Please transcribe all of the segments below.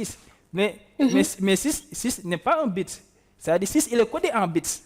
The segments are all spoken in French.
6. Mais 6 n'est pas un bit. C'est-à-dire 6, il est codé en bits.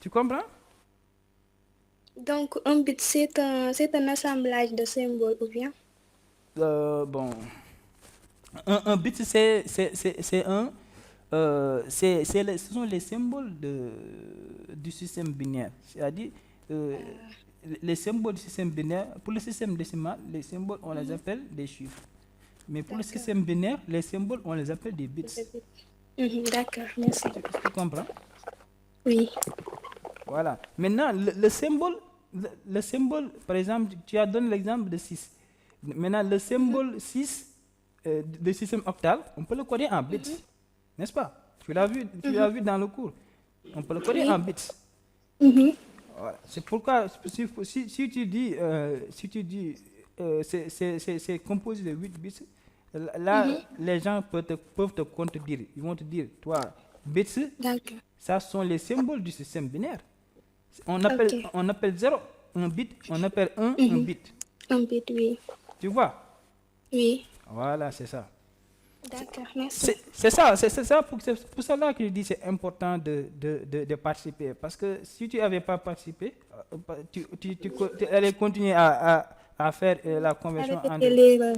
Tu comprends? Donc, un bit, c'est un assemblage de symboles, ou bien? Bon, un bit, ce sont les symboles du système binaire. C'est-à-dire, les symboles du système binaire, pour le système décimal, les symboles, on les appelle des chiffres. Mais pour le système binaire, les symboles, on les appelle des bits. D'accord, merci. Tu comprends? Oui. Voilà. Maintenant, le symbole, par exemple, tu as donné l'exemple de 6. Maintenant, le symbole 6 du système octal, on peut le coder en bits. N'est-ce pas? Tu l'as vu dans le cours. On peut le coder en bits. Voilà. C'est pourquoi, si tu dis, c'est composé de 8 bits, là, les gens peuvent te contredire. Ils vont te dire, toi, bits, ça sont les symboles du système binaire. On appelle 0 un bit, on appelle 1 un bit. Un bit, oui. Tu vois? Oui. Voilà, c'est ça. D'accord, merci. C'est ça pour cela que je dis c'est important de participer. Parce que si tu n'avais pas participé, tu allais continuer à faire la conversion en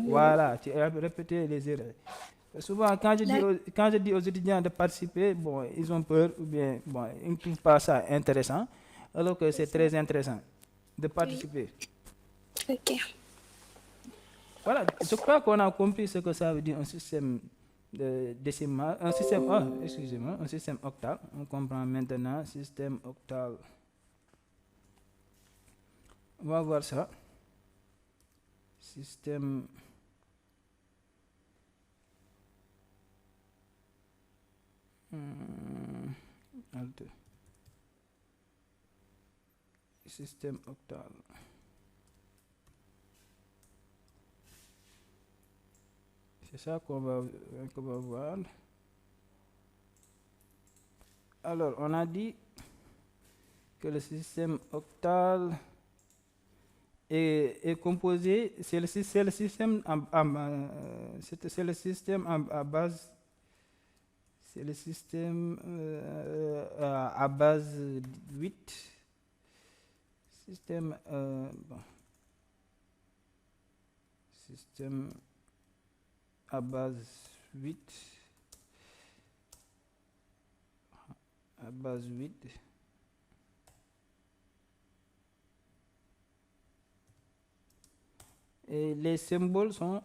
voilà, tu as répété les erreurs. Souvent, quand je dis aux étudiants de participer, bon, ils ont peur ou bien bon, ils ne trouvent pas ça intéressant, alors que c'est très intéressant de participer. Ok. Voilà, je crois qu'on a compris ce que ça veut dire un système décimal, un système octal. On comprend maintenant système octal. On va voir ça. Système système octal. C'est ça qu'on va voir. Alors, on a dit que le système octal est composé, c'est le système à base, c'est le système à base 8. Système à base 8. À base 8. Et les symboles sont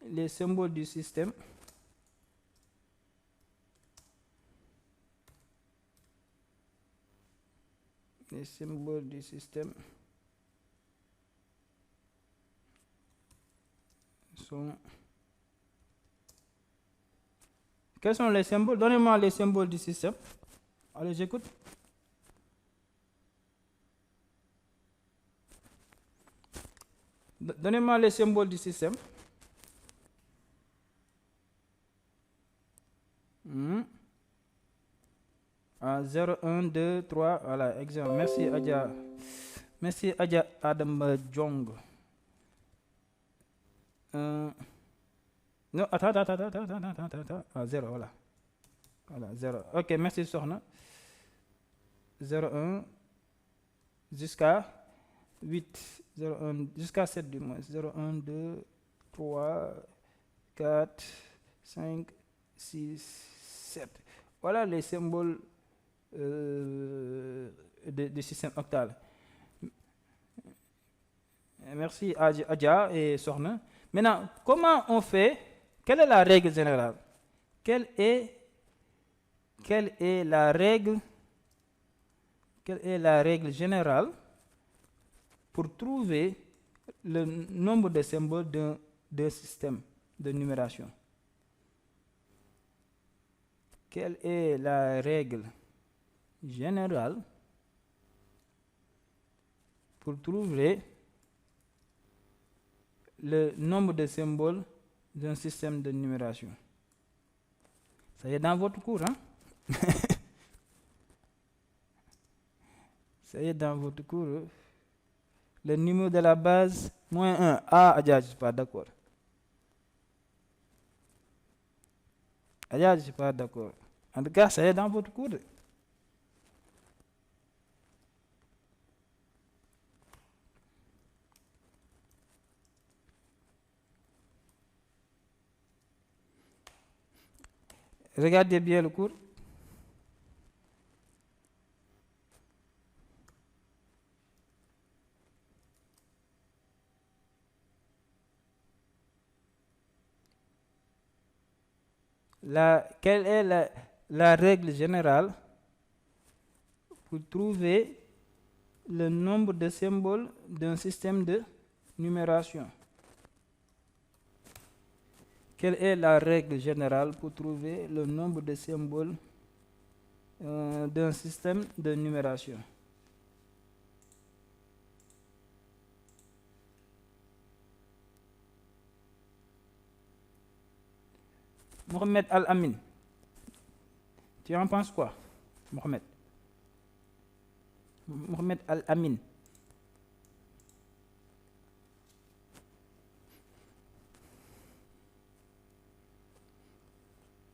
les symboles du système. Les symboles du système sont... Quels sont les symboles? Donnez-moi les symboles du système. Allez, j'écoute. Donnez-moi les symboles du système. Ah, 0, 1, 2, 3. Voilà, exemple. Merci, Adja. Merci, Adja Adam Jong. Non, attends. Ah, 0, voilà. Voilà, 0. Ok, merci, Sorna. 0, 1, jusqu'à 8. 0, 1, jusqu'à 7 du moins. 0, 1, 2, 3, 4, 5, 6, 7. Voilà les symboles du système octal. Merci Adja et Sorna. Maintenant, comment on fait? Quelle est la règle générale? Quelle est la règle générale pour trouver le nombre de symboles d'un système de numération? Quelle est la règle générale pour trouver le nombre de symboles d'un système de numération? Ça y est dans votre cours, hein? Ça y est dans votre cours. Le numéro de la base Moins 1. Ah, Adja, je ne suis pas d'accord. Adja, je ne suis pas d'accord. En tout cas, ça est dans votre cours. Regardez bien le cours. Quelle est la règle générale pour trouver le nombre de symboles d'un système de numération? Quelle est la règle générale pour trouver le nombre de symboles d'un système de numération? Mohamed Al-Amin, tu en penses quoi, Mohamed? Mohamed Al-Amin.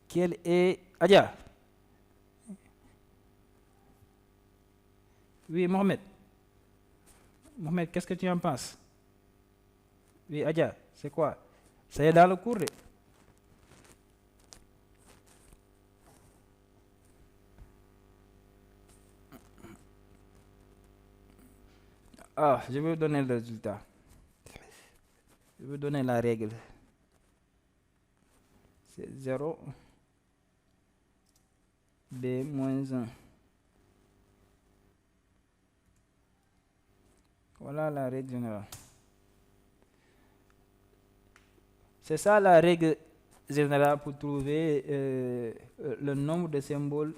Quel est... Adja. Oui, Mohamed. Mohamed, qu'est-ce que tu en penses? Oui, Adja, c'est quoi? Ça est dans le cours. Ah, je vais vous donner le résultat. Je vais vous donner la règle. C'est 0, B moins 1. Voilà la règle générale. C'est ça la règle générale pour trouver le nombre de symboles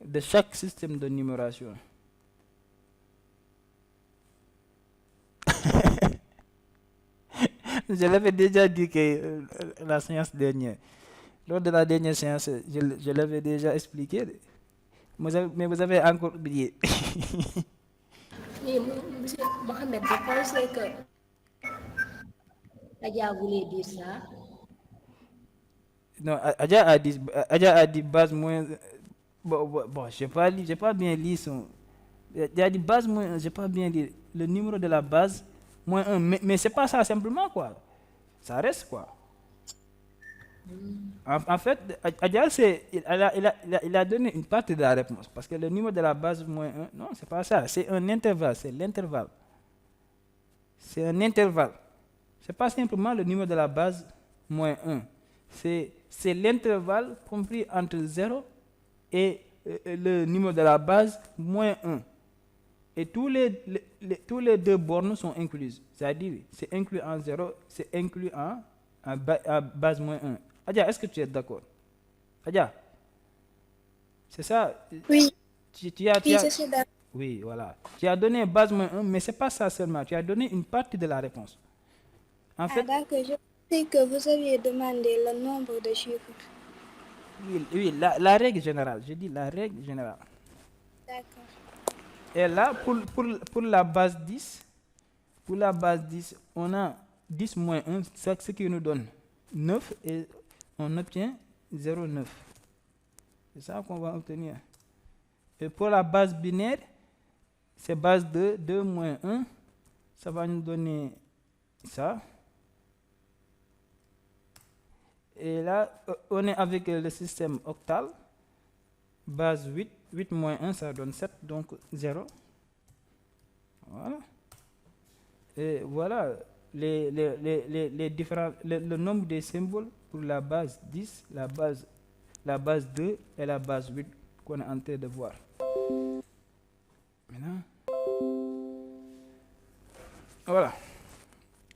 de chaque système de numération. Je l'avais déjà dit que la séance dernière. Lors de la dernière séance, je l'avais déjà expliqué. Mais vous avez encore oublié. Mais monsieur Mohamed, je pensais que Adja voulait dire ça. Non, Adja a dit base moins. Bon, je n'ai pas bien lu son. Il a dit base moins 1, je n'ai pas bien lu le numéro de la base moins 1. Mais ce n'est pas ça simplement, quoi. Ça reste, quoi. En fait, Adja, il a donné une partie de la réponse. Parce que le numéro de la base moins 1, non, c'est pas ça. C'est un intervalle, c'est l'intervalle. C'est un intervalle. Ce n'est pas simplement le numéro de la base moins 1. C'est l'intervalle compris entre 0 et le numéro de la base moins 1. Et tous les deux bornes sont incluses. C'est-à-dire, c'est inclus en 0, c'est inclus en base moins 1. Adja, est-ce que tu es d'accord? Adja, c'est ça? Oui, Oui, je suis d'accord. oui, voilà. Tu as donné base moins 1, mais ce n'est pas ça seulement. Tu as donné une partie de la réponse. En fait, D'accord, je sais que vous aviez demandé le nombre de chiffres. oui, la règle générale. Je dis la règle générale. D'accord. Et là, pour la base 10, on a 10 moins 1, ce qui nous donne 9 et on obtient 0,9. C'est ça qu'on va obtenir. Et pour la base binaire, c'est base 2, 2 moins 1, ça va nous donner ça. Et là, on est avec le système octal, base 8, 8 moins 1, ça donne 7, donc 0. Voilà. Et voilà les différents, le nombre de symboles pour la base 10, la base 2 et la base 8 qu'on est en train de voir. Maintenant, voilà.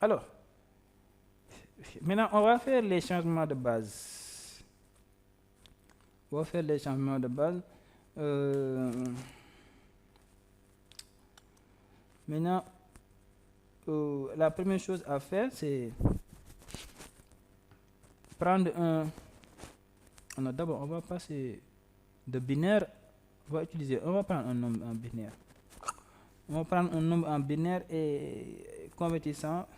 Alors, maintenant, on va faire les changements de base. On va faire les changements de base. Maintenant, la première chose à faire, c'est prendre un... Non, d'abord, on va passer de binaire. On va prendre un nombre en binaire. On va prendre un nombre en binaire et convertir ça